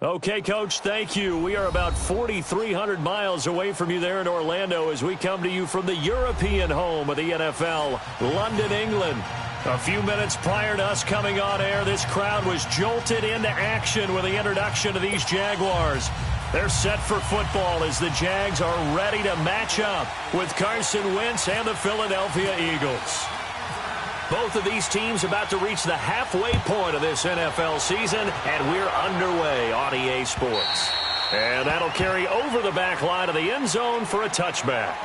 Okay, Coach, thank you. We are about 4,300 miles away from you there in Orlando as we come to you from the European home of the NFL, London, England. A few minutes prior to us coming on air, this crowd was jolted into action with the introduction of these Jaguars. They're set for football as the Jags are ready to match up with Carson Wentz and the Philadelphia Eagles. Both of these teams about to reach the halfway point of this NFL season, and we're underway on EA Sports. And that'll carry over the back line of the end zone for a touchback.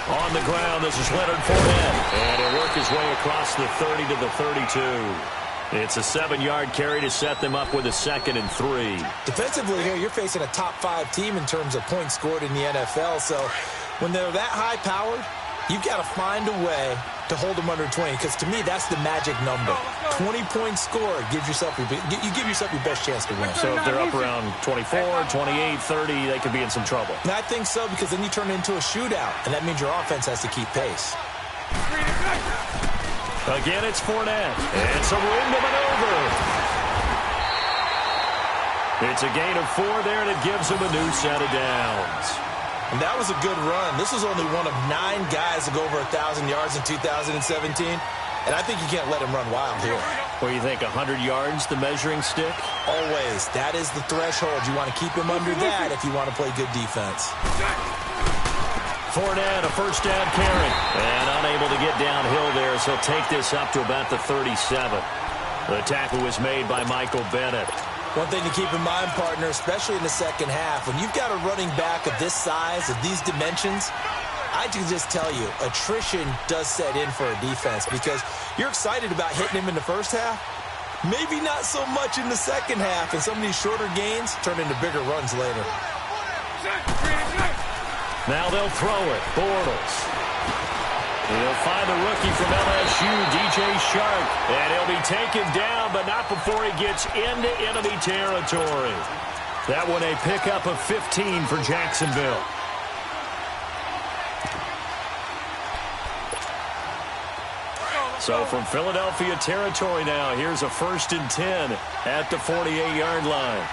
On the ground, this is Leonard Fournette, and he'll work his way across the 30 to the 32. It's a 7-yard carry to set them up with a 2nd and 3. Defensively here, you're facing a top-5 team in terms of points scored in the NFL, so when they're that high-powered, you've got to find a way to hold them under 20, because to me, that's the magic number. 20 points scored gives yourself you give yourself your best chance to win. So if they're up around 24, 28, 30, they could be in some trouble. And I think so, because then you turn it into a shootout, and that means your offense has to keep pace. Again, it's Fournette, and some room to maneuver. It's a gain of 4 there, and it gives them a new set of downs. And that was a good run. This was only one of 9 guys to go over 1,000 yards in 2017. And I think you can't let him run wild here. What do you think, 100 yards, the measuring stick? Always. That is the threshold. You want to keep him under that if you want to play good defense. Fournette, a first down carry. And unable to get downhill there, so he'll take this up to about the 37. The tackle was made by Michael Bennett. One thing to keep in mind, partner, especially in the second half, when you've got a running back of this size, of these dimensions, I can just tell you, attrition does set in for a defense because you're excited about hitting him in the first half, maybe not so much in the second half, and some of these shorter gains turn into bigger runs later. Now they'll throw it. Bortles. He'll find the rookie from LSU, DJ Shark, and he'll be taken down, but not before he gets into enemy territory. That one a pickup of 15 for Jacksonville. So from Philadelphia territory now, here's a 1st and 10 at the 48-yard line.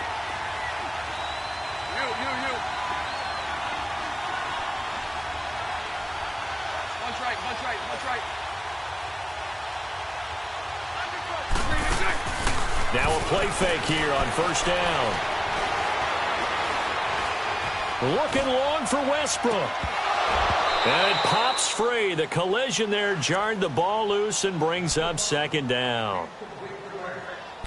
Now a play fake here on 1st down. Looking long for Westbrook. And it pops free. The collision there jarred the ball loose and brings up 2nd down.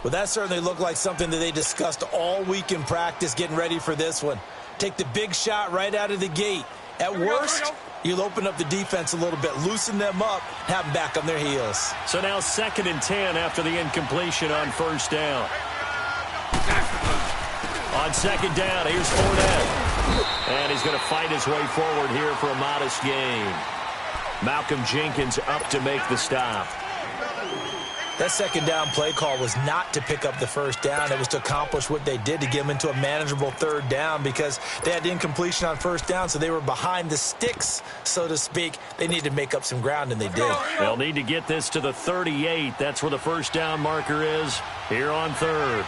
Well, that certainly looked like something that they discussed all week in practice getting ready for this one. Take the big shot right out of the gate. At worst, you'll open up the defense a little bit, loosen them up, have them back on their heels. So now 2nd and 10 after the incompletion on 1st down. On 2nd down, here's Fournette. And he's going to fight his way forward here for a modest gain. Malcolm Jenkins up to make the stop. That 2nd down play call was not to pick up the 1st down. It was to accomplish what they did to get them into a manageable 3rd down because they had incompletion on 1st down, so they were behind the sticks, so to speak. They needed to make up some ground, and they did. They'll need to get this to the 38. That's where the 1st down marker is here on 3rd.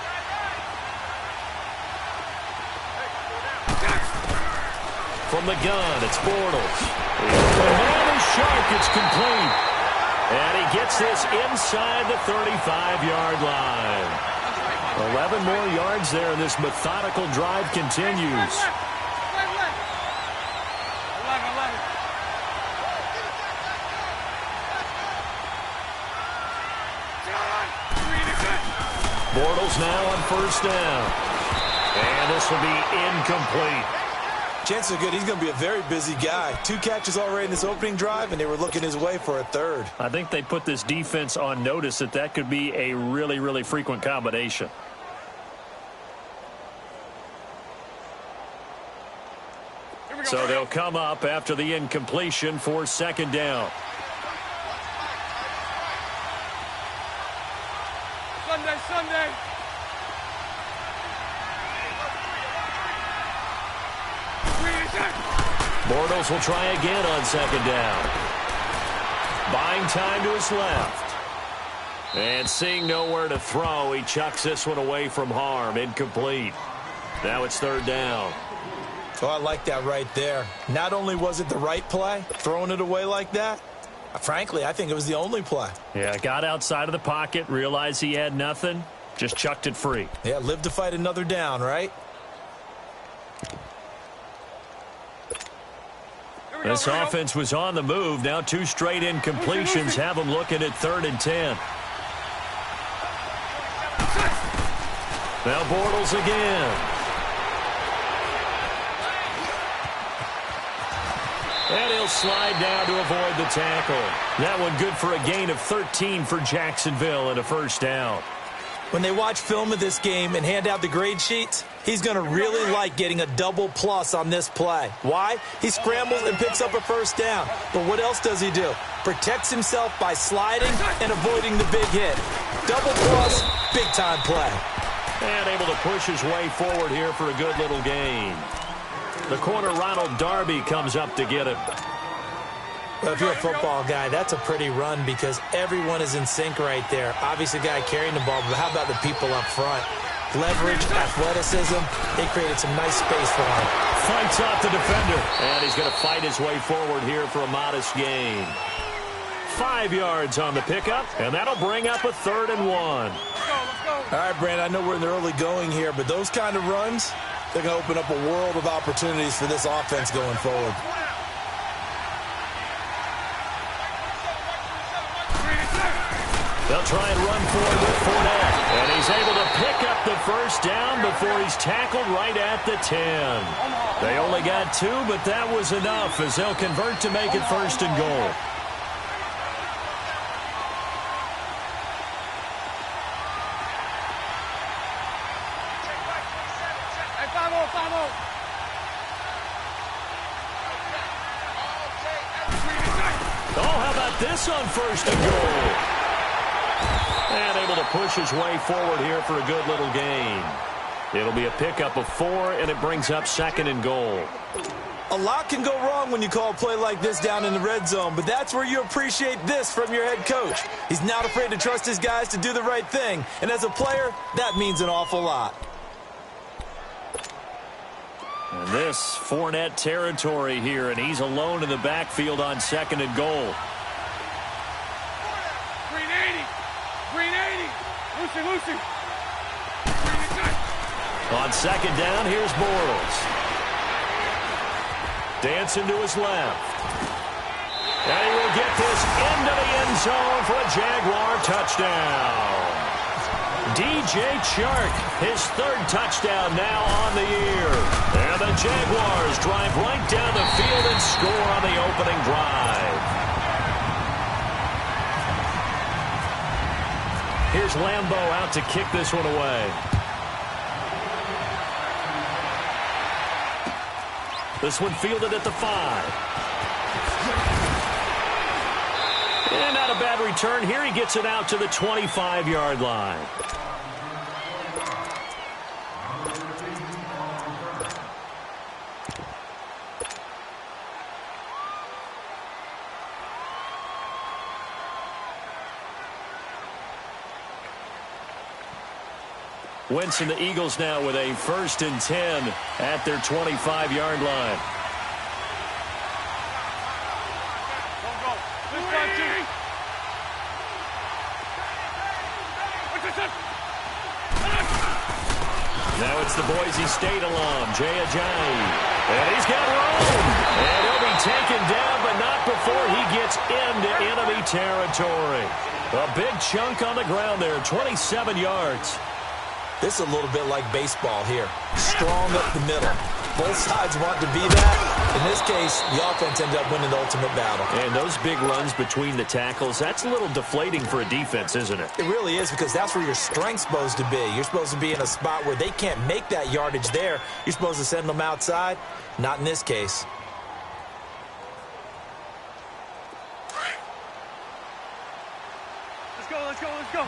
From the gun, it's Bortles. The man is sharp. It's complete. And he gets this inside the 35-yard line. 11 more yards there, and this methodical drive continues. Bortles now on 1st down. And this will be incomplete. Chances are good he's going to be a very busy guy. 2 catches already in this opening drive, and they were looking his way for a 3rd. I think they put this defense on notice that could be a really, really frequent combination. So they'll come up after the incompletion for 2nd down. Bortles will try again on second down. Buying time to his left. And seeing nowhere to throw, he chucks this one away from harm. Incomplete. Now it's third down. Oh, I like that right there. Not only was it the right play, throwing it away like that, frankly, I think it was the only play. Yeah, got outside of the pocket, realized he had nothing, just chucked it free. Yeah, live to fight another down, right? This offense was on the move. Now 2 straight incompletions have them looking at 3rd and 10. Now Bortles again. And he'll slide down to avoid the tackle. That one good for a gain of 13 for Jacksonville and a first down. When they watch film of this game and hand out the grade sheets, he's going to really like getting a double plus on this play. Why? He scrambles and picks up a first down. But what else does he do? Protects himself by sliding and avoiding the big hit. Double plus, big-time play. And able to push his way forward here for a good little gain. The corner, Ronald Darby, comes up to get him. Well, if you're a football guy, that's a pretty run because everyone is in sync right there. Obviously, the guy carrying the ball, but how about the people up front? Leverage, athleticism, they created some nice space for him. Fights off the defender, and he's going to fight his way forward here for a modest gain. 5 yards on the pickup, and that'll bring up a 3rd and 1. All right, Brandon, I know we're in the early going here, but those kind of runs, they're going to open up a world of opportunities for this offense going forward. They'll try and run forward with Fournette. And he's able to pick up the first down before he's tackled right at the 10. They only got 2, but that was enough as they'll convert to make it 1st and goal. Oh, how about this on 1st and goal? And able to push his way forward here for a good little gain. It'll be a pickup of 4, and it brings up 2nd and goal. A lot can go wrong when you call a play like this down in the red zone, but that's where you appreciate this from your head coach. He's not afraid to trust his guys to do the right thing, and as a player, that means an awful lot. And this Fournette territory here, and he's alone in the backfield on 2nd and goal. On 2nd down, here's Bortles. Dancing to his left. And he will get this into the end zone for a Jaguar touchdown. DJ Chark, his 3rd touchdown now on the year. And the Jaguars drive right down the field and score on the opening drive. Here's Lambeau out to kick this one away. This one fielded at the 5. And not a bad return here. He gets it out to the 25-yard line. Wentz and the Eagles now with a 1st and 10 at their 25-yard line. Now it's the Boise State alum, Jay Ajayi. And he's got room. And he'll be taken down, but not before he gets into enemy territory. A big chunk on the ground there, 27 yards. This is a little bit like baseball here. Strong up the middle. Both sides want to be that. In this case, the offense ended up winning the ultimate battle. And those big runs between the tackles, that's a little deflating for a defense, isn't it? It really is, because that's where your strength's supposed to be. You're supposed to be in a spot where they can't make that yardage there. You're supposed to send them outside. Not in this case. Let's go, let's go, let's go.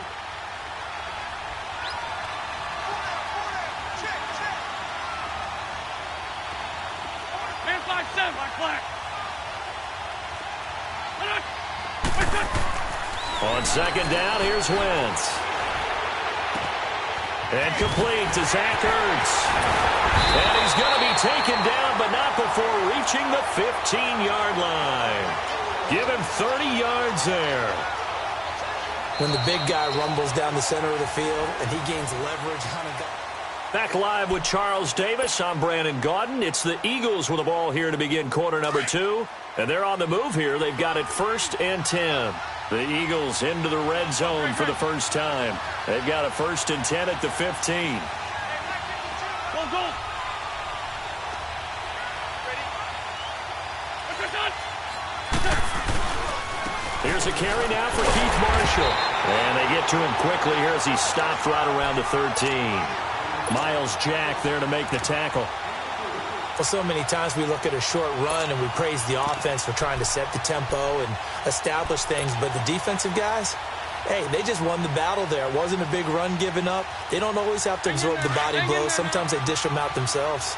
On second down, here's Wentz. And complete to Zach Ertz. And he's going to be taken down, but not before reaching the 15-yard line. Give him 30 yards there. When the big guy rumbles down the center of the field and he gains leverage on a guy. Back live with Charles Davis. I'm Brandon Gaudin. It's the Eagles with the ball here to begin quarter number 2. And they're on the move here. They've got it 1st and 10. The Eagles into the red zone for the first time. They've got a 1st and 10 at the 15. Here's a carry now for Keith Marshall. And they get to him quickly here as he stopped right around the 13. Miles Jack there to make the tackle. Well, so many times we look at a short run and we praise the offense for trying to set the tempo and establish things. But the defensive guys, hey, they just won the battle there. It wasn't a big run given up. They don't always have to absorb the body blows. Sometimes they dish them out themselves.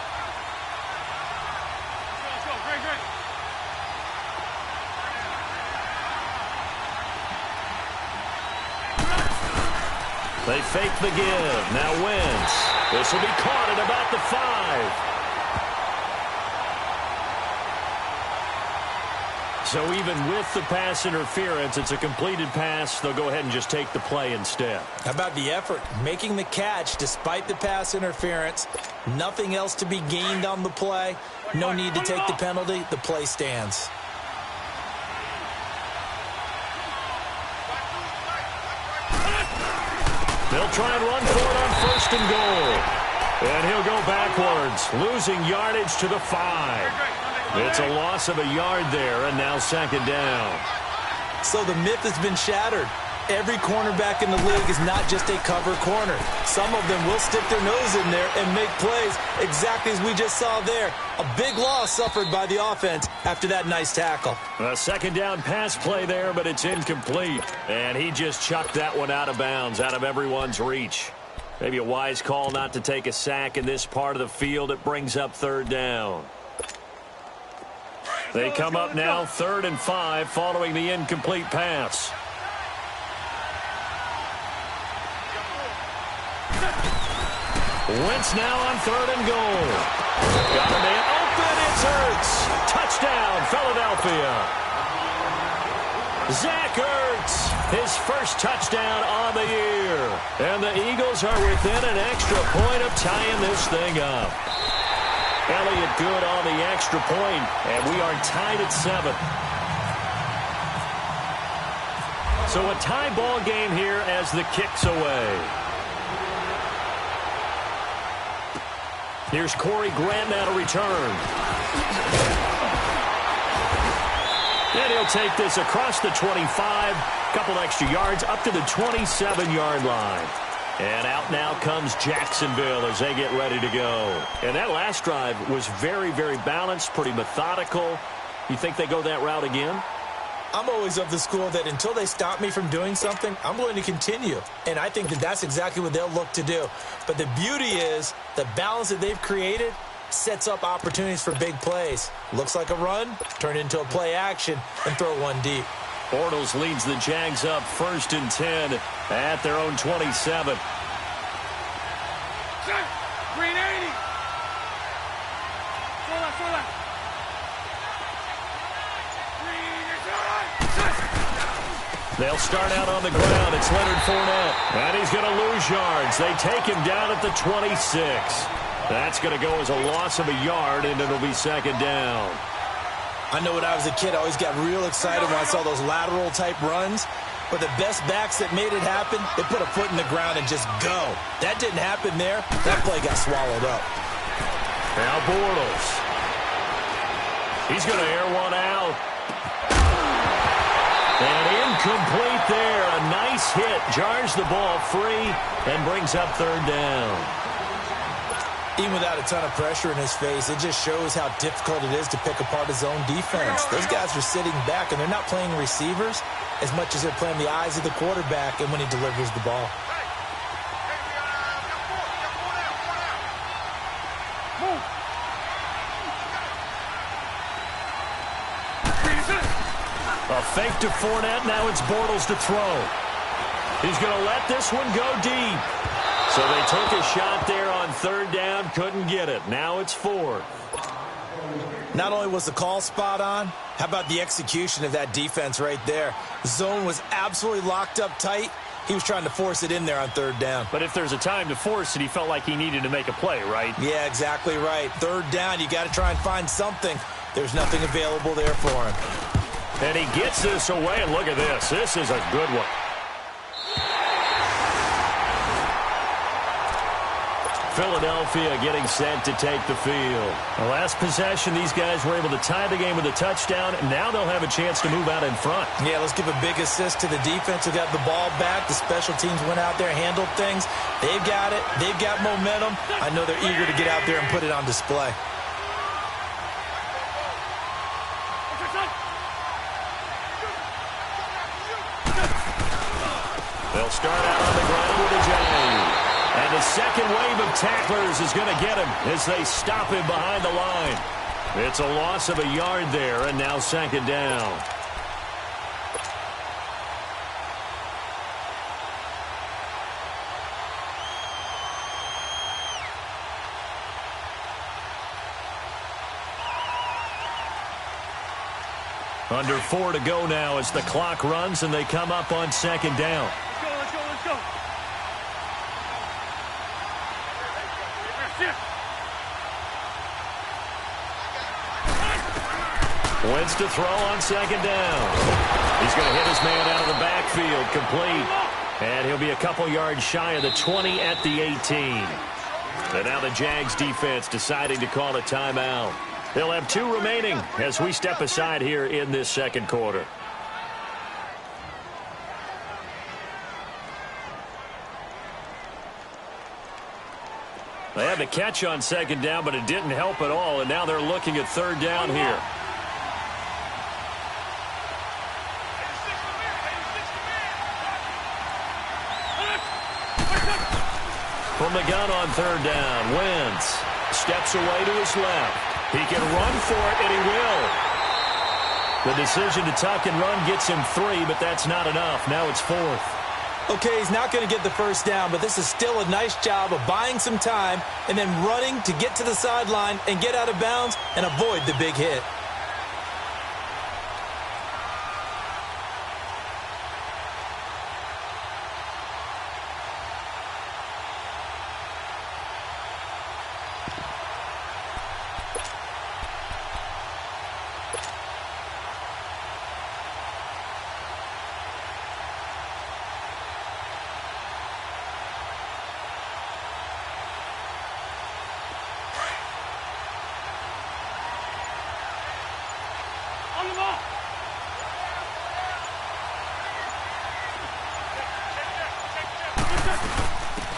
They fake the give. Now Wentz. This will be caught at about the 5. So even with the pass interference, it's a completed pass. They'll go ahead and just take the play instead. How about the effort? Making the catch despite the pass interference. Nothing else to be gained on the play. No need to take the penalty. The play stands. They'll try and run for it on 1st and goal. And he'll go backwards, losing yardage to the 5. It's a loss of a yard there, and now 2nd down. So the myth has been shattered. Every cornerback in the league is not just a cover corner. Some of them will stick their nose in there and make plays exactly as we just saw there. A big loss suffered by the offense after that nice tackle. A 2nd down pass play there, but it's incomplete. And he just chucked that one out of bounds, out of everyone's reach. Maybe a wise call not to take a sack in this part of the field. It brings up 3rd down. They come up now 3rd and 5 following the incomplete pass. Wentz now on 3rd and goal. Got a man open. It's Ertz. Touchdown, Philadelphia. Zach Ertz, his first touchdown on the year. And the Eagles are within an extra point of tying this thing up. Elliott good on the extra point, and we are tied at 7. So a tie ball game here as the kick's away. Here's Corey Grant now to return. And he'll take this across the 25, couple extra yards up to the 27-yard line. And out now comes Jacksonville as they get ready to go. And that last drive was very, very balanced, pretty methodical. You think they go that route again? I'm always of the school that until they stop me from doing something, I'm going to continue. And I think that that's exactly what they'll look to do. But the beauty is the balance that they've created sets up opportunities for big plays. Looks like a run, turn into a play action, and throw one deep. Bortles leads the Jags up 1st and 10 at their own 27. Green 80. They'll start out on the ground. It's Leonard Fournette. And he's going to lose yards. They take him down at the 26. That's going to go as a loss of a yard, and it'll be 2nd down. I know when I was a kid, I always got real excited when I saw those lateral-type runs. But the best backs that made it happen, they put a foot in the ground and just go. That didn't happen there. That play got swallowed up. Now Bortles. He's going to air one out. And incomplete there. A nice hit. Jars the ball free and brings up 3rd down. Even without a ton of pressure in his face, it just shows how difficult it is to pick apart his own defense. Those guys are sitting back, and they're not playing receivers as much as they're playing the eyes of the quarterback and when he delivers the ball. A fake to Fournette. Now it's Bortles to throw. He's going to let this one go deep. So they took a shot there on third down. Couldn't get it. Now it's fourth. Not only was the call spot on, how about the execution of that defense right there? The zone was absolutely locked up tight. He was trying to force it in there on third down. But if there's a time to force it, he felt like he needed to make a play, right? Yeah, exactly right. Third down, you got to try and find something. There's nothing available there for him. And he gets this away, and look at this. This is a good one. Philadelphia getting set to take the field. The last possession, these guys were able to tie the game with a touchdown, and now they'll have a chance to move out in front. Yeah, let's give a big assist to the defense who got the ball back. The special teams went out there, handled things. They've got it. They've got momentum. I know they're eager to get out there and put it on display. They'll start out on the ground with a J. And the second wave of tacklers is going to get him as they stop him behind the line. It's a loss of a yard there, and now second down. Under 4 to go now as the clock runs and they come up on second down. Let's go. Wentz to throw on second down. He's going to hit his man out of the backfield, complete. And he'll be a couple yards shy of the 20 at the 18. And now the Jags defense deciding to call a timeout. They'll have 2 remaining as we step aside here in this second quarter. They had the catch on second down, but it didn't help at all, and now they're looking at third down here. From the gun on third down, Wentz steps away to his left. He can run for it, and he will. The decision to tuck and run gets him 3, but that's not enough. Now it's 4th. Okay, he's not going to get the first down, but this is still a nice job of buying some time and then running to get to the sideline and get out of bounds and avoid the big hit.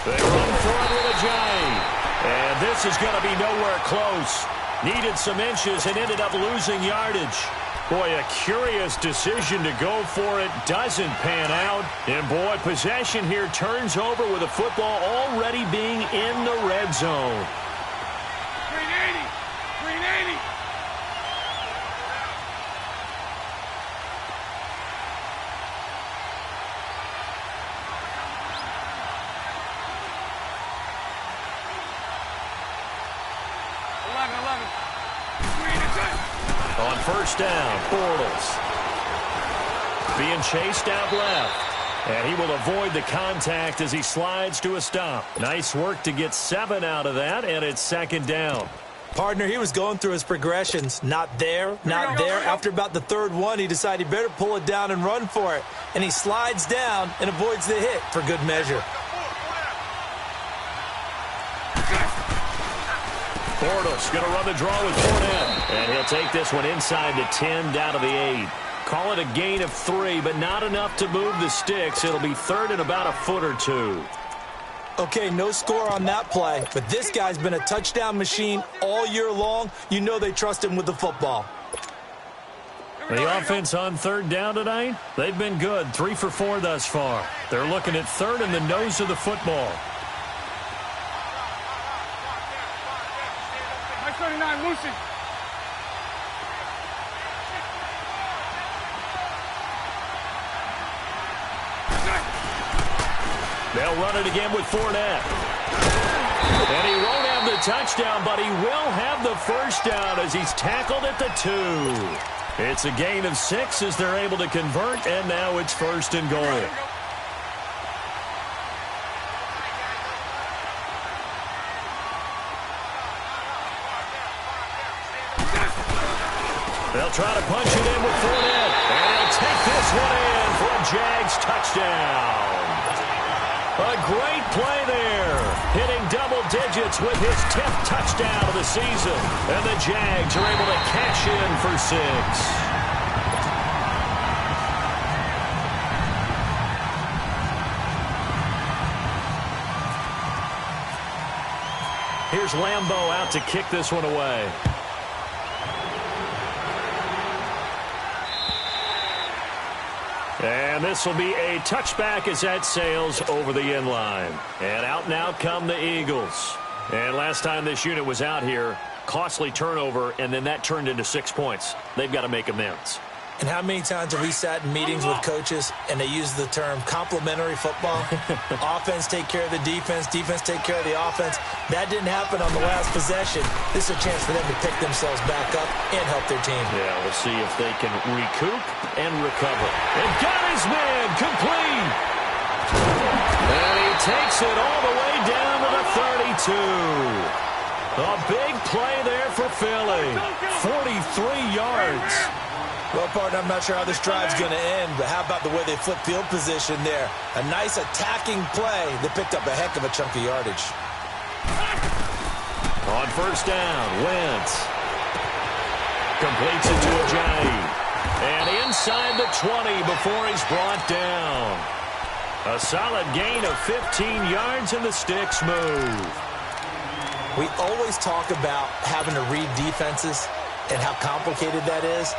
They run for it with a J. And this is going to be nowhere close. Needed some inches and ended up losing yardage. Boy, a curious decision to go for it. Doesn't pan out. And boy, possession here turns over with the football already being in the red zone. 380. On first down, Bortles being chased out left. And he will avoid the contact as he slides to a stop. Nice work to get 7 out of that, and it's second down. Partner, he was going through his progressions. Not there, not there. After about the third one, he decided he better pull it down and run for it. And he slides down and avoids the hit for good measure. Bortles going to run the draw with Fournette. And he'll take this one inside the 10, down to the 8. Call it a gain of 3, but not enough to move the sticks. It'll be third and about a foot or 2. Okay, no score on that play, but this guy's been a touchdown machine all year long. You know they trust him with the football. The offense on third down tonight, they've been good, 3 for 4 thus far. They're looking at third and the nose of the football. 39, Lucy. They'll run it again with Fournette. And he won't have the touchdown, but he will have the first down as he's tackled at the 2. It's a gain of 6 as they're able to convert, and now it's 1st and goal. They'll try to punch it in with Fournette, and he'll take this one in for a Jags touchdown. A great play there, hitting double digits with his 10th touchdown of the season, and the Jags are able to cash in for 6. Here's Lambeau out to kick this one away. And this will be a touchback as that sails over the end line. And out now come the Eagles. And last time this unit was out here, costly turnover, and then that turned into 6 points. They've got to make amends. And how many times have we sat in meetings with coaches and they use the term complementary football? Offense take care of the defense, defense take care of the offense. That didn't happen on the last possession. This is a chance for them to pick themselves back up and help their team. Yeah, we'll see if they can recoup and recover. And got his man complete. And he takes it all the way down to the 32. A big play there for Philly. 43 yards. Well, partner, I'm not sure how this drive's going to end, but how about the way they flip field position there? A nice attacking play that picked up a heck of a chunk of yardage. On 1st down, Wentz completes it to Ajayi. And inside the 20 before he's brought down. A solid gain of 15 yards and the sticks move. We always talk about having to read defenses and how complicated that is.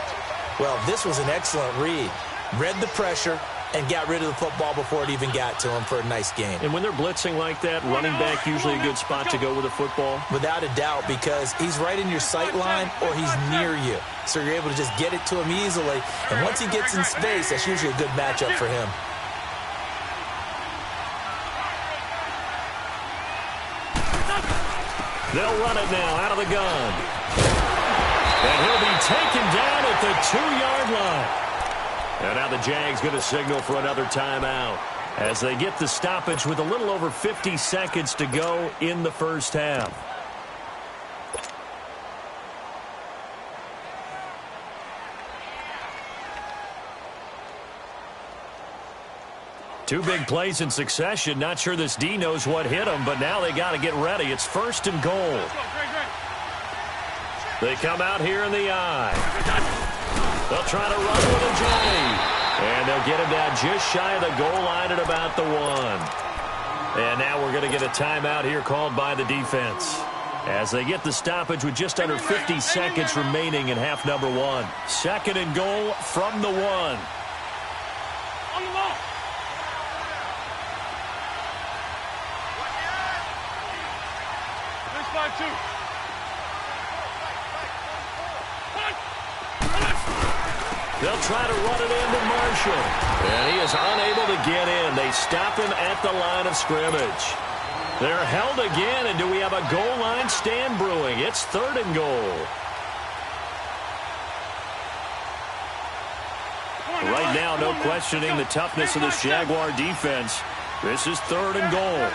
Well, this was an excellent read. Read the pressure and got rid of the football before it even got to him for a nice gain. And when they're blitzing like that, running back usually a good spot to go with the football? Without a doubt, because he's right in your sight line or he's near you. So you're able to just get it to him easily. And once he gets in space, that's usually a good matchup for him. They'll run it now out of the gun. And he'll be taken down at the 2-yard line. And now the Jags going to signal for another timeout as they get the stoppage with a little over 50 seconds to go in the first half. Two big plays in succession. Not sure this D knows what hit him, but now they got to get ready. It's 1st and goal. They come out here in the eye. They'll try to run with Ajayi. And they'll get him down just shy of the goal line at about the 1. And now we're going to get a timeout here called by the defense as they get the stoppage with just under 50 seconds remaining in half number 1. 2nd and goal from the 1. On the ball. This 5-2. They'll try to run it into Marshall. And he is unable to get in. They stop him at the line of scrimmage. They're held again, and do we have a goal line stand brewing? It's 3rd and goal. Right now, no questioning the toughness of this Jaguar defense. This is 3rd and goal.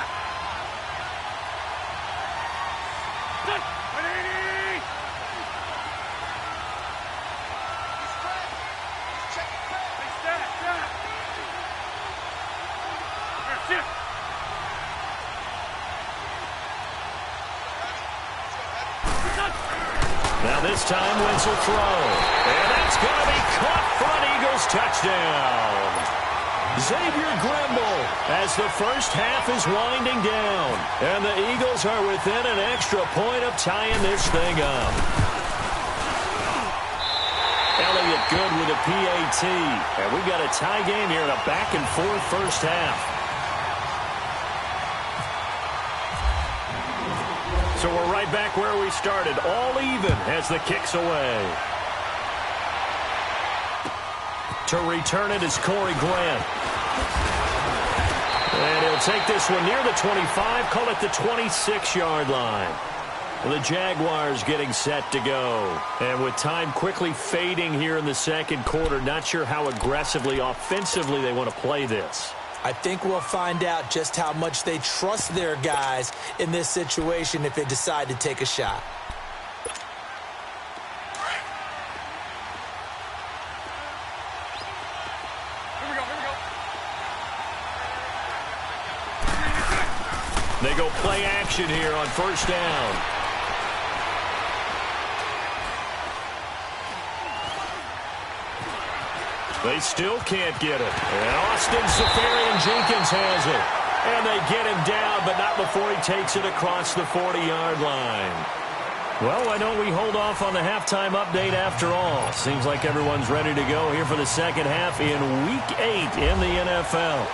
Now this time, Wentz will throw. And that's going to be caught for an Eagles touchdown. Xavier Grimble as the first half is winding down. And the Eagles are within an extra point of tying this thing up. Elliott good with a PAT. And we've got a tie game here in a back-and-forth first half. So we're right back where we started, all even as the kick's away. To return it is Corey Grant. And he'll take this one near the 25, call it the 26-yard line. The Jaguars getting set to go. And with time quickly fading here in the second quarter, not sure how aggressively, offensively they want to play this. I think we'll find out just how much they trust their guys in this situation if they decide to take a shot. They go play action here on first down. They still can't get it. And Austin Seferian-Jenkins has it. And they get him down, but not before he takes it across the 40-yard line. Well, why don't we hold off on the halftime update after all? Seems like everyone's ready to go here for the second half in Week 8 in the NFL.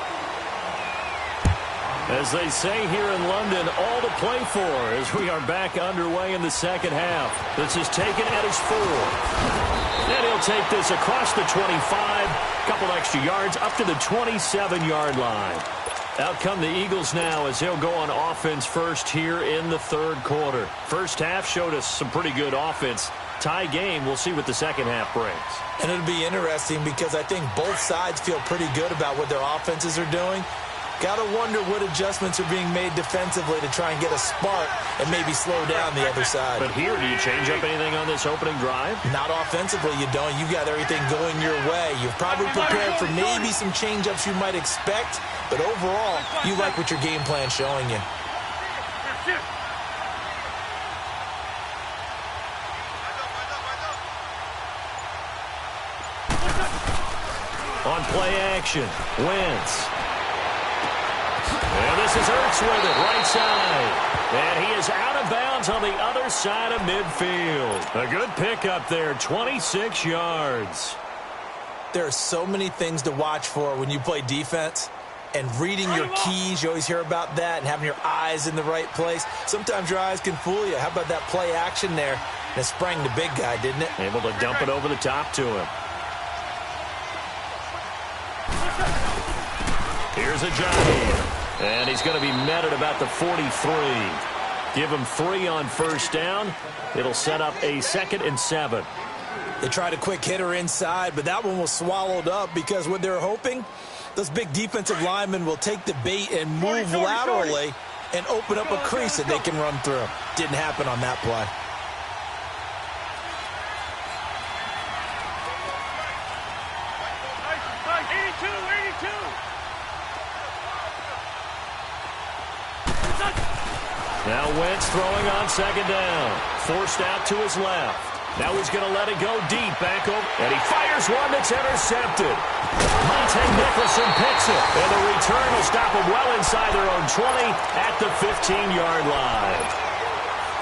As they say here in London, all to play for as we are back underway in the second half. This is taken at his 4. And he'll take this across the 25, couple extra yards up to the 27-yard line. Out come the Eagles now as they'll go on offense first here in the third quarter. First half showed us some pretty good offense. Tie game, we'll see what the second half brings. And it'll be interesting because I think both sides feel pretty good about what their offenses are doing. Got to wonder what adjustments are being made defensively to try and get a spark and maybe slow down the other side. But here, do you change up anything on this opening drive? Not offensively, you don't. You got everything going your way. You've probably prepared for maybe some change-ups you might expect, but overall, you like what your game plan's showing you. On play action, Wentz. And this is Ertz with it, right side. And he is out of bounds on the other side of midfield. A good pickup there, 26 yards. There are so many things to watch for when you play defense. And reading your keys, you always hear about that, and having your eyes in the right place. Sometimes your eyes can fool you. How about that play action there? And it sprang the big guy, didn't it? Able to dump it over the top to him. Here's a Johnny. And he's going to be met at about the 43. Give him 3 on first down. It'll set up a 2nd and 7. They tried a quick hitter inside, but that one was swallowed up because what they're hoping, those big defensive linemen will take the bait and move laterally and open up a crease that they can run through. Didn't happen on that play. Now Wentz throwing on second down. Forced out to his left. Now he's going to let it go deep back over. And he fires one that's intercepted. Monte Nicholson picks it. And the return will stop him well inside their own 20 at the 15-yard line.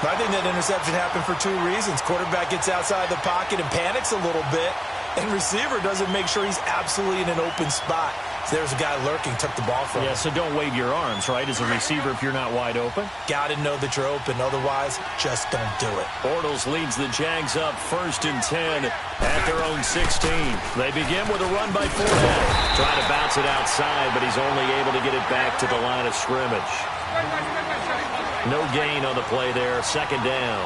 I think that interception happened for 2 reasons. Quarterback gets outside the pocket and panics a little bit. And receiver doesn't make sure he's absolutely in an open spot. So there's a guy lurking, took the ball from him. Yeah, so don't wave your arms, right, as a receiver if you're not wide open. Got to know that you're open. Otherwise, just don't do it. Bortles leads the Jags up 1st and 10 at their own 16. They begin with a run by Fournette. Trying to bounce it outside, but he's only able to get it back to the line of scrimmage. No gain on the play there. 2nd down.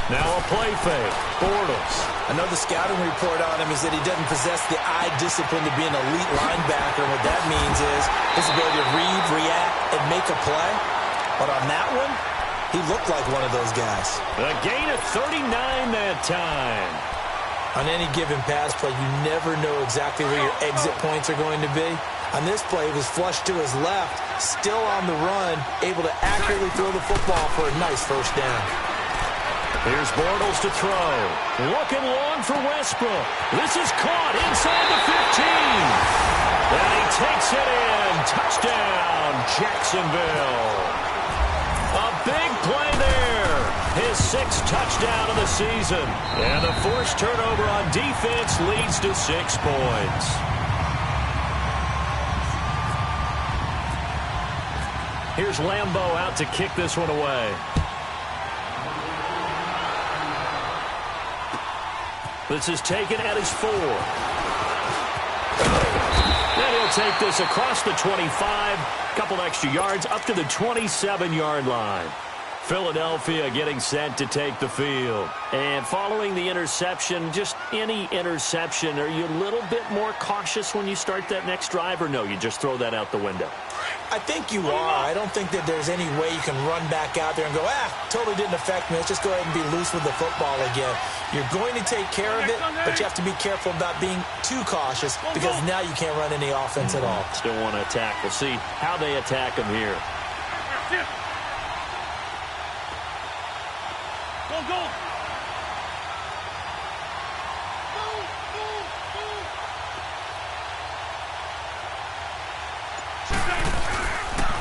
Now a play fake. Bortles. I know the scouting report on him is that he doesn't possess the eye discipline to be an elite linebacker. What that means is his ability to read, react, and make a play. But on that one, he looked like one of those guys. A gain of 39 that time. On any given pass play, you never know exactly where your exit points are going to be. On this play, it was flushed to his left, still on the run, able to accurately throw the football for a nice first down. Here's Bortles to throw. Looking long for Westbrook. This is caught inside the 15. And he takes it in. Touchdown, Jacksonville. A big play there. His 6th touchdown of the season. And the forced turnover on defense leads to 6 points. Here's Lambeau out to kick this one away. This is taken at his 4. And he'll will take this across the 25, a couple extra yards, up to the 27-yard line. Philadelphia getting set to take the field. And following the interception, just any interception, are you a little bit more cautious when you start that next drive, or no, you just throw that out the window? I think you are. I don't think that there's any way you can run back out there and go, totally didn't affect me. Let's just go ahead and be loose with the football again. You're going to take care of it, but you have to be careful about being too cautious because now you can't run any offense at all. Still want to attack. We'll see how they attack him here. Go.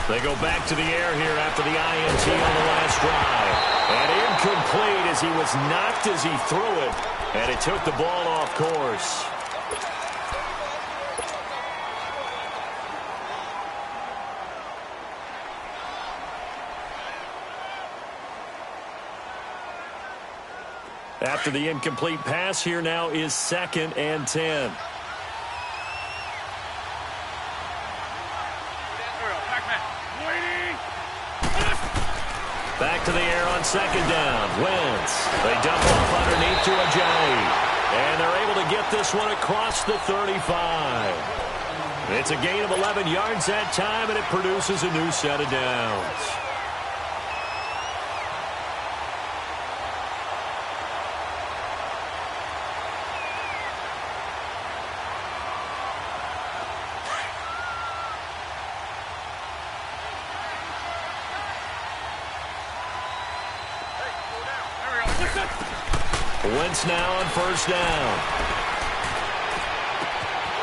They go back to the air here after the INT on the last drive. And incomplete as he was knocked as he threw it. And it took the ball off course. After the incomplete pass, here now is 2nd and 10. Back to the air on 2nd down. Wentz. They dump off underneath to Ajayi. And they're able to get this one across the 35. It's a gain of 11 yards that time, and it produces a new set of downs. Wentz now on 1st down.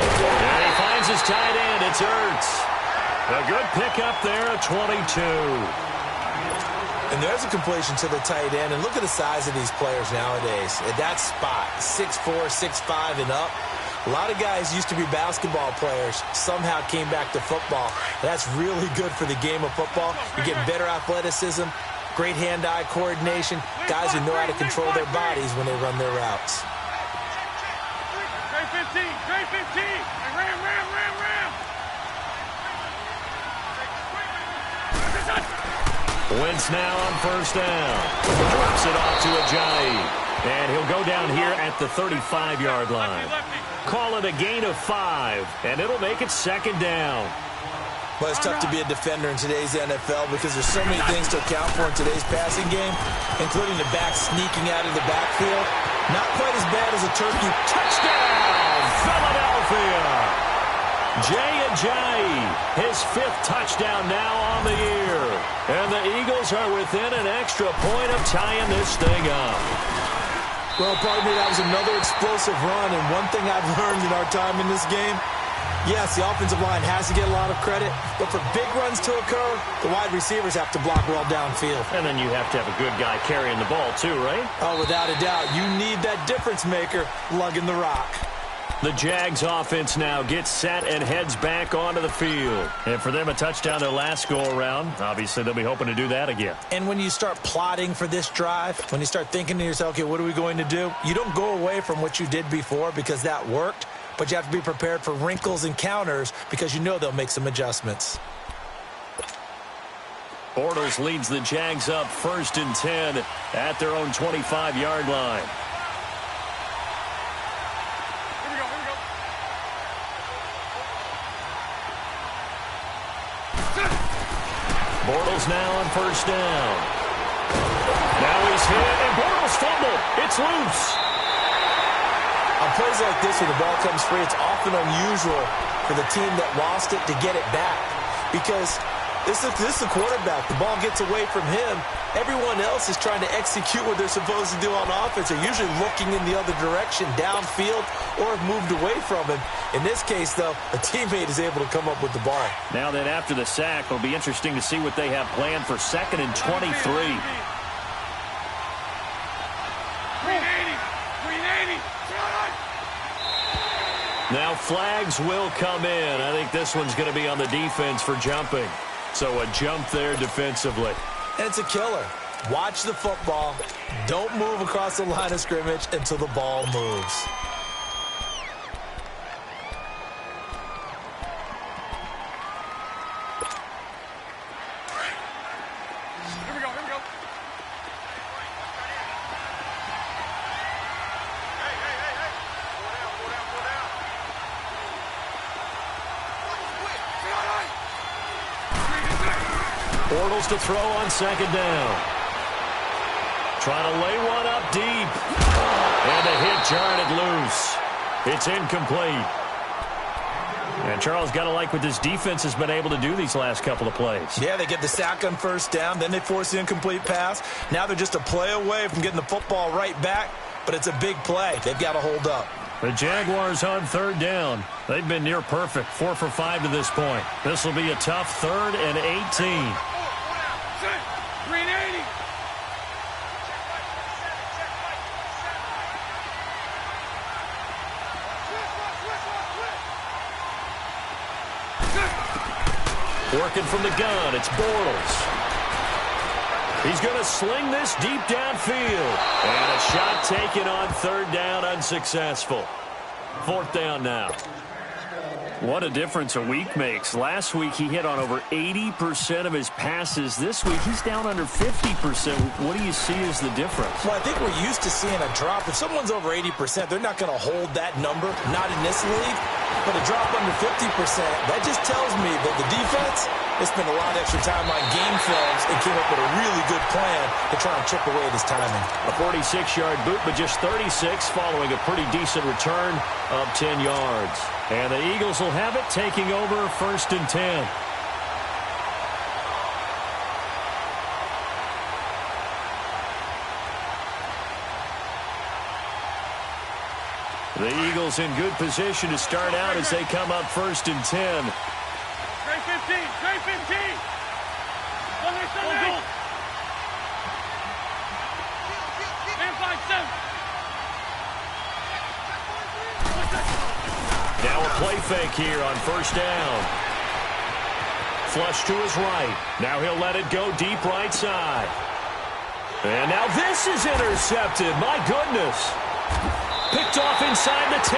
And he finds his tight end. It's Ertz. A good pickup there at 22. And there's a completion to the tight end. And look at the size of these players nowadays. At that spot, 6'4", 6'5", and up. A lot of guys used to be basketball players, somehow came back to football. That's really good for the game of football. You're getting better athleticism, great hand-eye coordination, guys who know how to control their bodies when they run their routes. Trey 15, Trey 15. Ram. Wentz now on 1st down. Drops it off to Ajayi. And he'll go down here at the 35-yard line. Call it a gain of 5, and it'll make it 2nd down. Well, it's tough to be a defender in today's NFL because there's so many things to account for in today's passing game, including the back sneaking out of the backfield. Not quite as bad as a turkey. Touchdown, Philadelphia! Jay Ajayi, his 5th touchdown now on the year. And the Eagles are within an extra point of tying this thing up. Well, pardon me, that was another explosive run, and one thing I've learned in our time in this game, yes, the offensive line has to get a lot of credit, but for big runs to occur, the wide receivers have to block well downfield. And then you have to have a good guy carrying the ball too, right? Oh, without a doubt. You need that difference maker lugging the rock. The Jags offense now gets set and heads back onto the field. And for them, a touchdown their last go-around. Obviously, they'll be hoping to do that again. And when you start plotting for this drive, when you start thinking to yourself, okay, what are we going to do? You don't go away from what you did before because that worked, but you have to be prepared for wrinkles and counters because you know they'll make some adjustments. Bortles leads the Jags up 1st and 10 at their own 25-yard line. Bortles now on 1st down. Now he's hit, and Bortles fumbled. It's loose. On plays like this where the ball comes free, it's often unusual for the team that lost it to get it back because this is the quarterback. The ball gets away from him. Everyone else is trying to execute what they're supposed to do on offense. They're usually looking in the other direction, downfield, or have moved away from him. In this case, though, a teammate is able to come up with the ball. Now then, after the sack, it'll be interesting to see what they have planned for 2nd and 23. 380. Now flags will come in. I think this one's going to be on the defense for jumping. So a jump there defensively. And it's a killer. Watch the football. Don't move across the line of scrimmage until the ball moves. Bortles to throw on second down. Trying to lay one up deep. And a hit jarred it loose. It's incomplete. And Charles, got to like what this defense has been able to do these last couple of plays. Yeah, they get the sack on first down, then they force the incomplete pass. Now they're just a play away from getting the football right back, but it's a big play. They've got to hold up. The Jaguars on third down. They've been near perfect, 4 for 5 to this point. This will be a tough 3rd and 18. Green 80. Working from the gun, it's Bortles. He's going to sling this deep downfield. And a shot taken on third down, unsuccessful. 4th down now. What a difference a week makes. Last week he hit on over 80% of his passes. This week he's down under 50%. What do you see as the difference? Well, I think we're used to seeing a drop. If someone's over 80%, they're not going to hold that number, not in this league. But a drop under 50%, that just tells me that the defense has spent a lot of extra time on game films and came up with a really good plan to try and chip away this timing. A 46-yard boot, but just 36 following a pretty decent return of 10 yards. And the Eagles will have it, taking over 1st and 10. The Eagles in good position to start out as they come up 1st and 10. Trey 15. Trey 15. Sunday. Man 5-7. Now a play fake here on 1st down. Flush to his right. Now he'll let it go deep right side. And now this is intercepted. My goodness. Picked off inside the 10.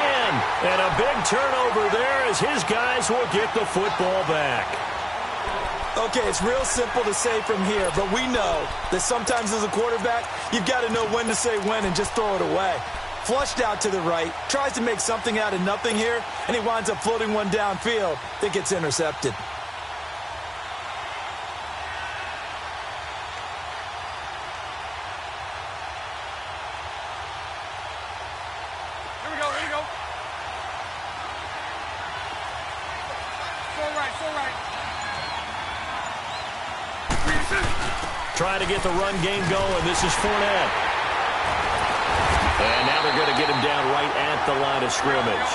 And a big turnover there as his guys will get the football back. Okay, it's real simple to say from here, but we know that sometimes as a quarterback, you've got to know when to say when and just throw it away. Flushed out to the right, tries to make something out of nothing here, and he winds up floating one downfield that gets intercepted. Here we go. So right. Trying to get the run game going. This is Fournette. And now they're going to get him down right at the line of scrimmage.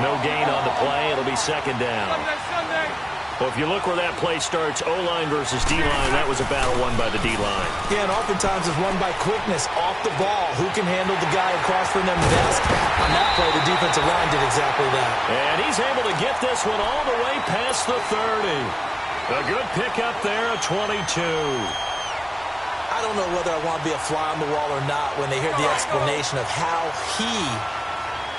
No gain on the play. It'll be 2nd down. Sunday. Well, if you look where that play starts, O-line versus D-line, that was a battle won by the D-line. Yeah, and oftentimes it's won by quickness off the ball. Who can handle the guy across from them best? On that play, the defensive line did exactly that. And he's able to get this one all the way past the 30. A good pickup there, a 22. I don't know whether I want to be a fly on the wall or not when they hear the explanation of how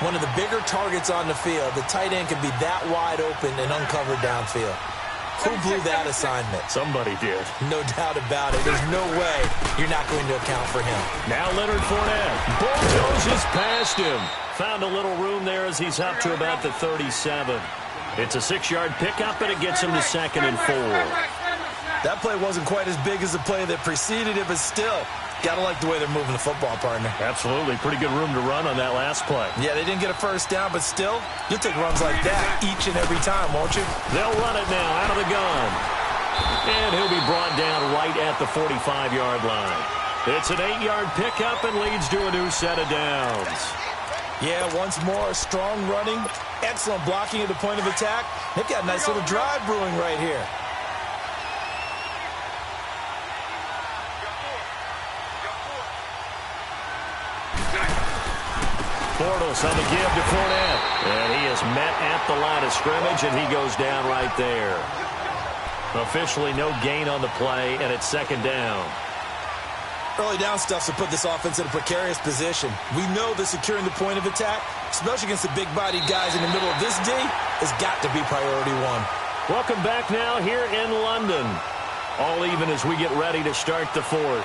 one of the bigger targets on the field, the tight end can be that wide open and uncovered downfield. Who blew that assignment? Somebody did. No doubt about it. There's no way you're not going to account for him. Now Leonard Fournette bulldozes past him. Found a little room there as he's up to about the 37. It's a 6-yard pickup, and it gets him to 2nd and 4. That play wasn't quite as big as the play that preceded it, but still, got to like the way they're moving the football, partner. Absolutely. Pretty good room to run on that last play. Yeah, they didn't get a 1st down, but still, you'll take runs like that each and every time, won't you? They'll run it now out of the gun. And he'll be brought down right at the 45-yard line. It's an 8-yard pickup and leads to a new set of downs. Yeah, once more, strong running, excellent blocking at the point of attack. They've got a nice little drive brewing right here. Bortles on the give to Fournette. And he is met at the line of scrimmage, and he goes down right there. Officially no gain on the play, and it's 2nd down. Early down stuff to put this offense in a precarious position. We know that securing the point of attack, especially against the big-bodied guys in the middle of this D, has got to be priority one. Welcome back now here in London. All even as we get ready to start the 4th.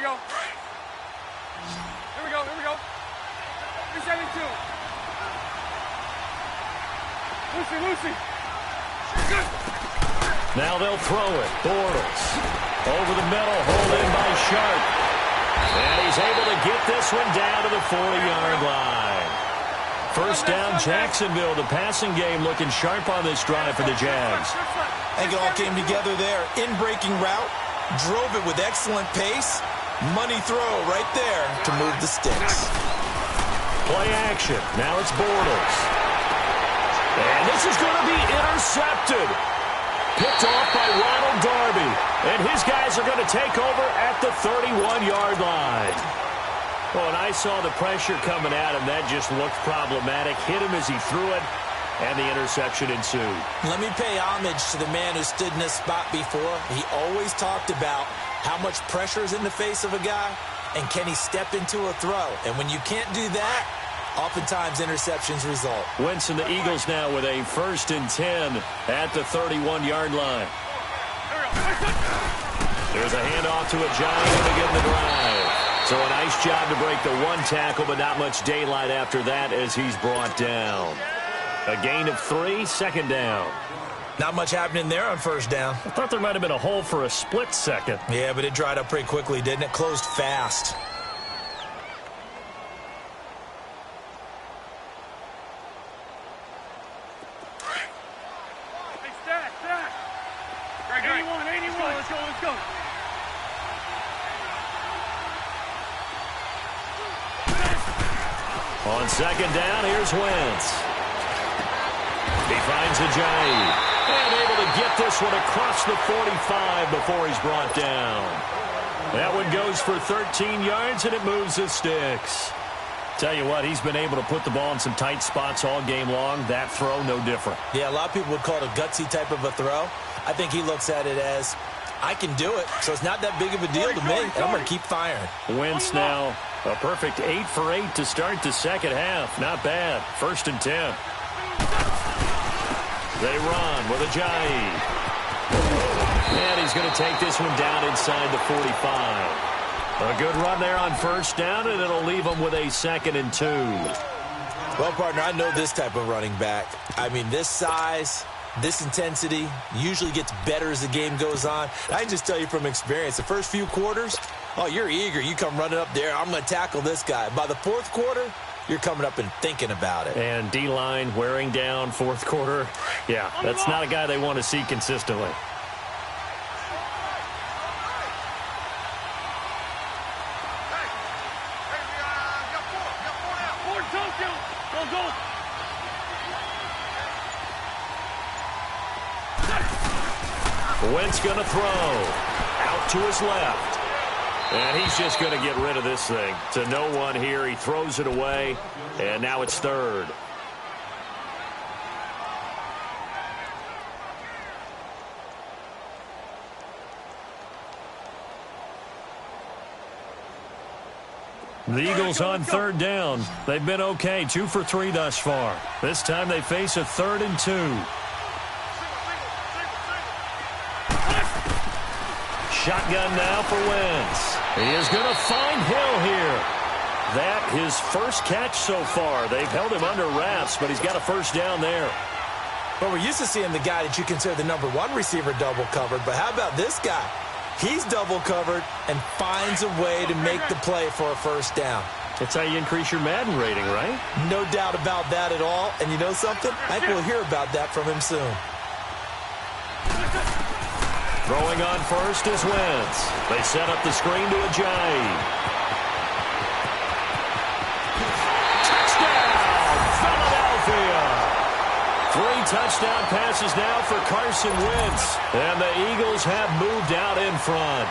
go. Here we go. 372. Lucy. Now they'll throw it. Bortles. Over the middle. Hold in by Sharp. And he's able to get this one down to the 40-yard line. First down, Jacksonville. The passing game looking sharp on this drive for the Jags. I think it all came together there. In-breaking route. Drove it with excellent pace. Money throw right there to move the sticks. Play action. Now it's Bortles. And this is going to be intercepted. Picked off by Ronald Darby. And his guys are going to take over at the 31-yard line. Well, and I saw the pressure coming at him. That just looked problematic. Hit him as he threw it, and the interception ensued. Let me pay homage to the man who stood in this spot before. He always talked about how much pressure is in the face of a guy, and can he step into a throw. And when you can't do that, oftentimes interceptions result. Wentz and the Eagles now with a 1st and 10 at the 31-yard line. There's a handoff to a Giant to begin the drive. So a nice job to break the one tackle, but not much daylight after that as he's brought down. A gain of 3, 2nd down. Not much happening there on first down. I thought there might have been a hole for a split second. Yeah, but it dried up pretty quickly, didn't it? Closed fast. Hey, stack. 81. Let's go. On 2nd down, here's Wentz. He finds Ajayi. And able to get this one across the 45 before he's brought down. That one goes for 13 yards, and it moves the sticks. Tell you what, he's been able to put the ball in some tight spots all game long. That throw, no different. Yeah, a lot of people would call it a gutsy type of a throw. I think he looks at it as, I can do it, so it's not that big of a deal to me, and I'm going to keep firing. Wentz now a perfect 8 for 8 to start the second half. Not bad. 1st and 10. They run with Ajayi. And he's going to take this one down inside the 45. A good run there on 1st down, and it'll leave him with a 2nd and 2. Well, partner, I know this type of running back. I mean, this size, this intensity usually gets better as the game goes on. I can just tell you from experience, the first few quarters, oh, you're eager. You come running up there. I'm going to tackle this guy. By the 4th quarter, you're coming up and thinking about it. And D-line wearing down 4th quarter. Yeah, that's not a guy they want to see consistently. Wentz going to throw. Out to his left. And he's just going to get rid of this thing. To no one here. He throws it away. And now it's 3rd. The Eagles on 3rd down. They've been okay. 2 for 3 thus far. This time they face a 3rd and 2. Shotgun now for Wentz. He is going to find Hill here. That his first catch so far. They've held him under wraps, but he's got a 1st down there. Well, we're used to seeing the guy that you consider the #1 receiver double covered, but how about this guy? He's double covered and finds a way to make the play for a 1st down. That's how you increase your Madden rating, right? No doubt about that at all. And you know something? I think we'll hear about that from him soon. Throwing on 1st is Wentz. They set up the screen to Ajayi. Touchdown, Philadelphia! 3 touchdown passes now for Carson Wentz. And the Eagles have moved out in front.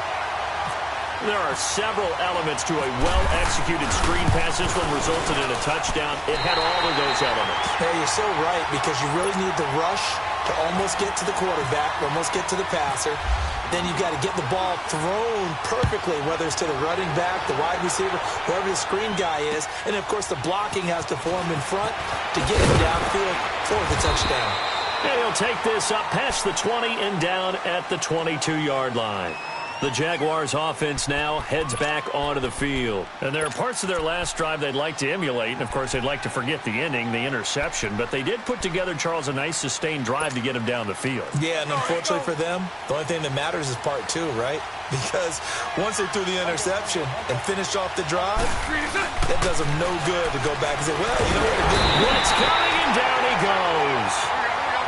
There are several elements to a well-executed screen pass. This one resulted in a touchdown. It had all of those elements. Hey, you're so right, because you really need the rush to almost get to the quarterback, almost get to the passer. Then you've got to get the ball thrown perfectly, whether it's to the running back, the wide receiver, whoever the screen guy is. And, of course, the blocking has to form in front to get him downfield for the touchdown. And he'll take this up past the 20 and down at the 22-yard line. The Jaguars offense now heads back onto the field. And there are parts of their last drive they'd like to emulate. And, of course, they'd like to forget the ending, the interception. But they did put together, Charles, a nice sustained drive to get him down the field. Yeah, and unfortunately for them, the only thing that matters is part 2, right? Because once they threw the interception and finished off the drive, that does them no good to go back and say, well, you know what? Blitz coming, and down he goes.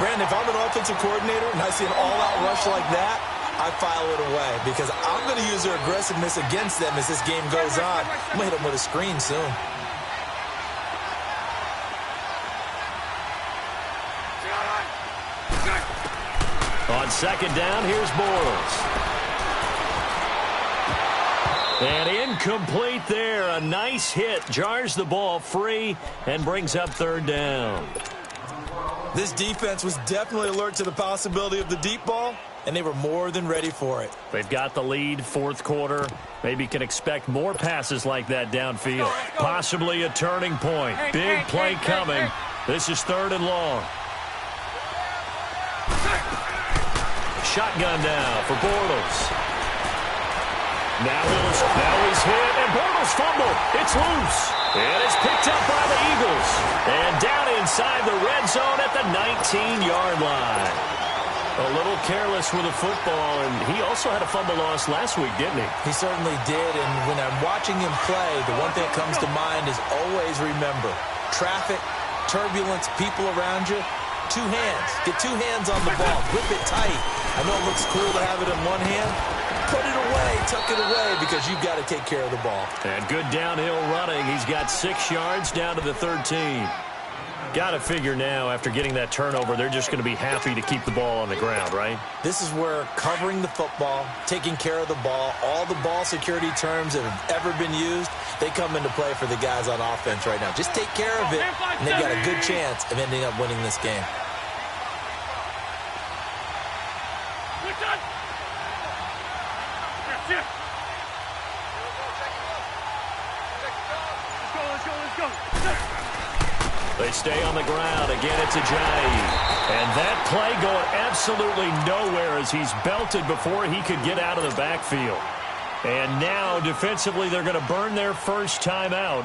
Brandon, if I'm an offensive coordinator and I see an all-out rush like that, I file it away because I'm going to use their aggressiveness against them as this game goes on. I'm going to hit them with a screen soon. On second down, here's Bortles. And incomplete there. A nice hit. Jars the ball free and brings up third down. This defense was definitely alert to the possibility of the deep ball, and they were more than ready for it. They've got the lead, fourth quarter. Maybe can expect more passes like that downfield. Possibly a turning point. Big play coming. This is third and long. Shotgun now for Bortles. Now he's hit, and Bortles fumbled. It's loose. And it's picked up by the Eagles. And down inside the red zone at the 19-yard line. A little careless with the football, and he also had a fumble loss last week, didn't he? He certainly did, and when I'm watching him play, the one thing that comes to mind is always remember, traffic, turbulence, people around you, 2 hands. Get 2 hands on the ball. Grip it tight. I know it looks cool to have it in one hand. Put it away, tuck it away, because you've got to take care of the ball. And good downhill running. He's got 6 yards down to the 13. Got to figure now, after getting that turnover, they're just going to be happy to keep the ball on the ground, right? This is where covering the football, taking care of the ball, all the ball security terms that have ever been used, they come into play for the guys on offense right now. Just take care of it, and they've got a good chance of ending up winning this game. They stay on the ground. Again, it's Ajayi. And that play going absolutely nowhere as he's belted before he could get out of the backfield. And now, defensively, they're going to burn their first time out.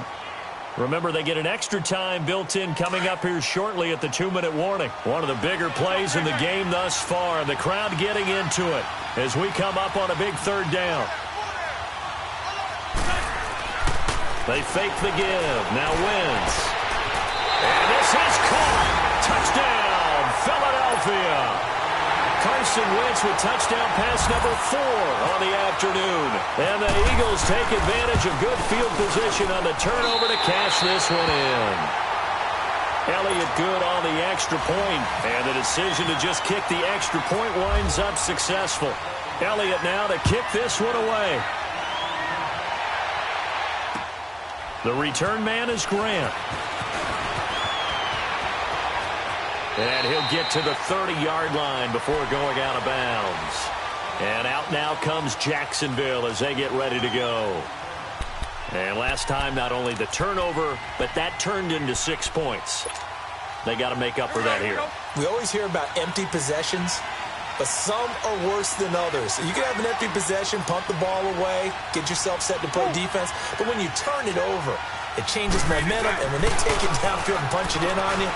Remember, they get an extra time built in coming up here shortly at the 2-minute warning. One of the bigger plays in the game thus far. The crowd getting into it as we come up on a big third down. They fake the give. Now Wentz. And this is caught. Touchdown, Philadelphia. Carson Wentz with touchdown pass number 4 on the afternoon. And the Eagles take advantage of good field position on the turnover to cash this one in. Elliott good on the extra point. And the decision to just kick the extra point winds up successful. Elliott now to kick this one away. The return man is Grant. And he'll get to the 30-yard line before going out of bounds. And out now comes Jacksonville as they get ready to go. And last time, not only the turnover, but that turned into 6 points. They got to make up for that here. We always hear about empty possessions, but some are worse than others. You can have an empty possession, punt the ball away, get yourself set to play defense, but when you turn it over, it changes momentum, and when they take it downfield and punch it in on you,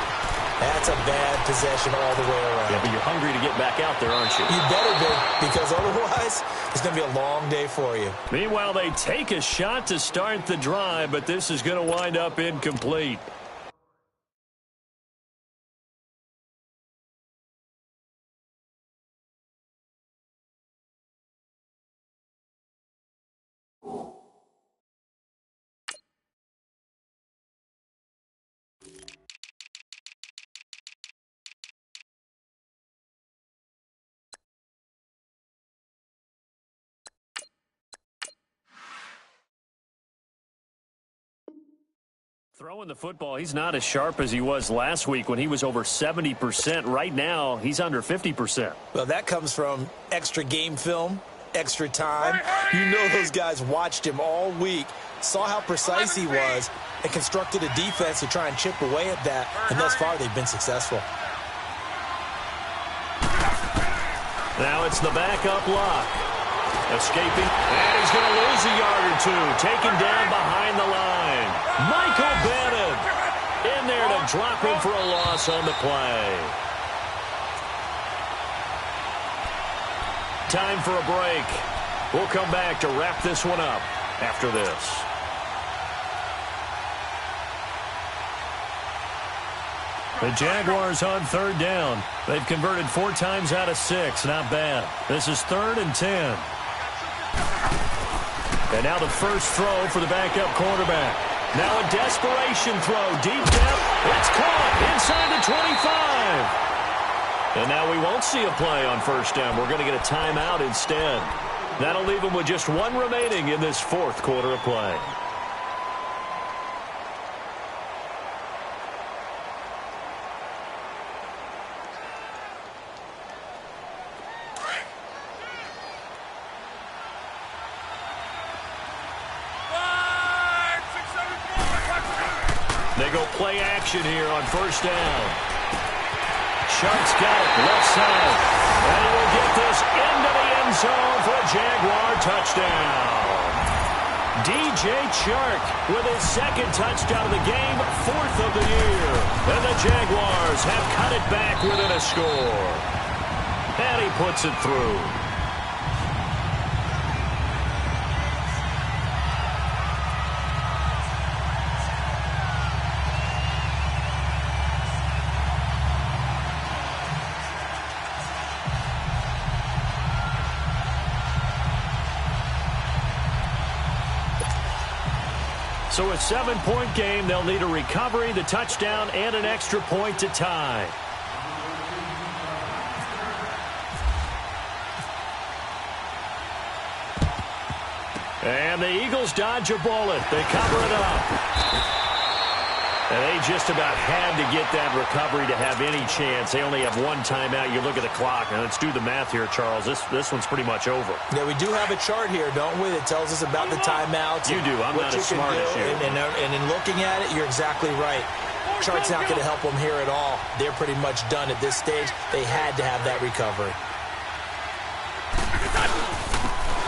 that's a bad possession all the way around. Yeah, but you're hungry to get back out there, aren't you? You better be, because otherwise it's going to be a long day for you. Meanwhile, they take a shot to start the drive, but this is going to wind up incomplete. Throwing the football, he's not as sharp as he was last week when he was over 70%. Right now, he's under 50%. Well, that comes from extra game film, extra time. You know those guys watched him all week, saw how precise he was, and constructed a defense to try and chip away at that, and thus far they've been successful. Now it's the backup lock. Escaping, and he's going to lose a yard or two. Taken down behind the line. Michael Bennett in there to drop him for a loss on the play. Time for a break. We'll come back to wrap this one up after this. The Jaguars on third down. They've converted 4 times out of 6. Not bad. This is 3rd and 10. And now the first throw for the backup quarterback. Now a desperation throw. Deep depth. It's caught inside the 25. And now we won't see a play on first down. We're going to get a timeout instead. That'll leave them with just 1 remaining in this 4th quarter of play. They go play action here on first down. Shark's got it left side. And he will get this into the end zone for a Jaguar touchdown. DJ Chark with his 2nd touchdown of the game, 4th of the year. And the Jaguars have cut it back within a score. And he puts it through. So a 7-point game. They'll need a recovery, the touchdown, and an extra point to tie. And the Eagles dodge a bullet. They cover it up. And they just about had to get that recovery to have any chance. They only have 1 timeout. You look at the clock, and let's do the math here, Charles. This one's pretty much over. Yeah, we do have a chart here, don't we, that tells us about the timeouts. You do. I'm not as smart as you. And in looking at it, you're exactly right. Chart's not going to help them here at all. They're pretty much done at this stage. They had to have that recovery.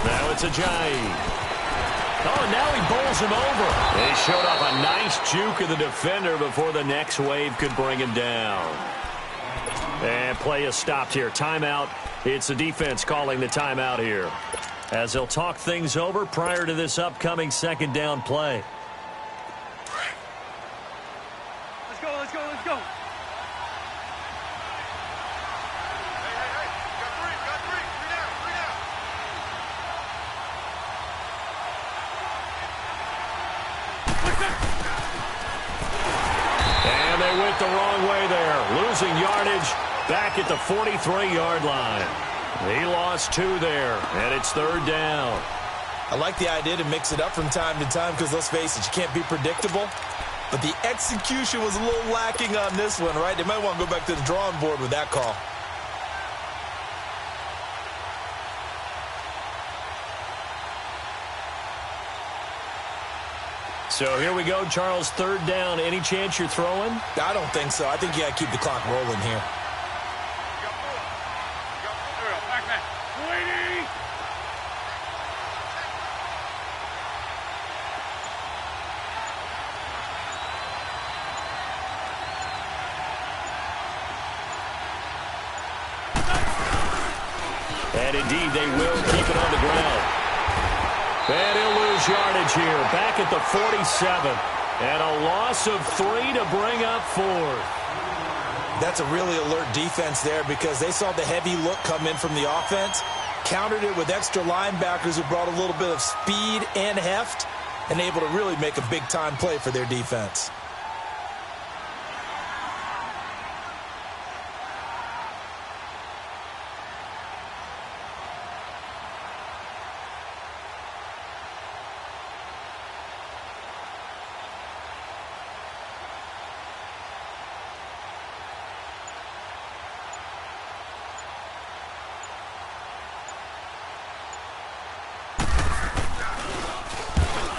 Now it's Ajayi. Oh, now he bowls him over. He showed off a nice juke of the defender before the next wave could bring him down. And play is stopped here. Timeout. It's the defense calling the timeout here, as they'll talk things over prior to this upcoming 2nd down play. Let's go, let's go, let's go. And they went the wrong way there. Losing yardage back at the 43-yard line. He lost 2 there, and it's 3rd down. I like the idea to mix it up from time to time because, let's face it, you can't be predictable. But the execution was a little lacking on this one, right? They might want to go back to the drawing board with that call. So here we go, Charles, 3rd down. Any chance you're throwing? I don't think so. I think you got to keep the clock rolling here. And indeed, they will keep it on the ground. And he'll lose yardage here, back at the 47. And a loss of 3 to bring up 4th. That's a really alert defense there because they saw the heavy look come in from the offense, countered it with extra linebackers who brought a little bit of speed and heft, and able to really make a big-time play for their defense.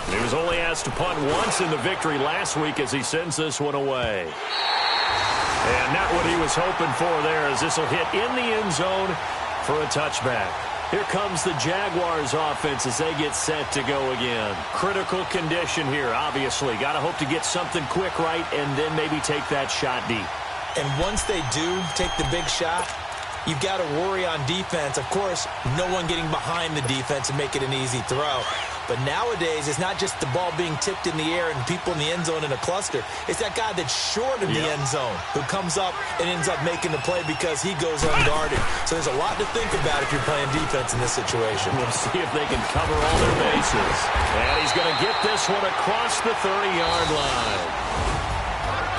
He was only asked to punt once in the victory last week as he sends this one away. And not what he was hoping for there, as this will hit in the end zone for a touchback. Here comes the Jaguars offense as they get set to go again. Critical condition here, obviously. Got to hope to get something quick right and then maybe take that shot deep. And once they do take the big shot, you've got to worry on defense. Of course, no one getting behind the defense and make it an easy throw. But nowadays, it's not just the ball being tipped in the air and people in the end zone in a cluster. It's that guy that's short of the end zone who comes up and ends up making the play because he goes unguarded. So there's a lot to think about if you're playing defense in this situation. We'll see if they can cover all their bases. And he's going to get this one across the 30-yard line.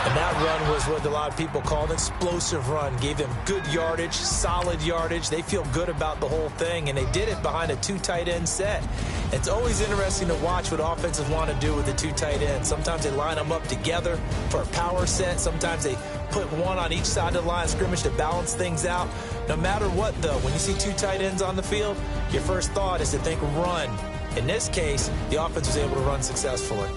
And that run was what a lot of people call an explosive run. Gave them good yardage, solid yardage. They feel good about the whole thing, and they did it behind a two tight end set. It's always interesting to watch what offenses want to do with the two tight ends. Sometimes they line them up together for a power set. Sometimes they put one on each side of the line of scrimmage to balance things out. No matter what, though, when you see two tight ends on the field, your first thought is to think run. In this case, the offense was able to run successfully.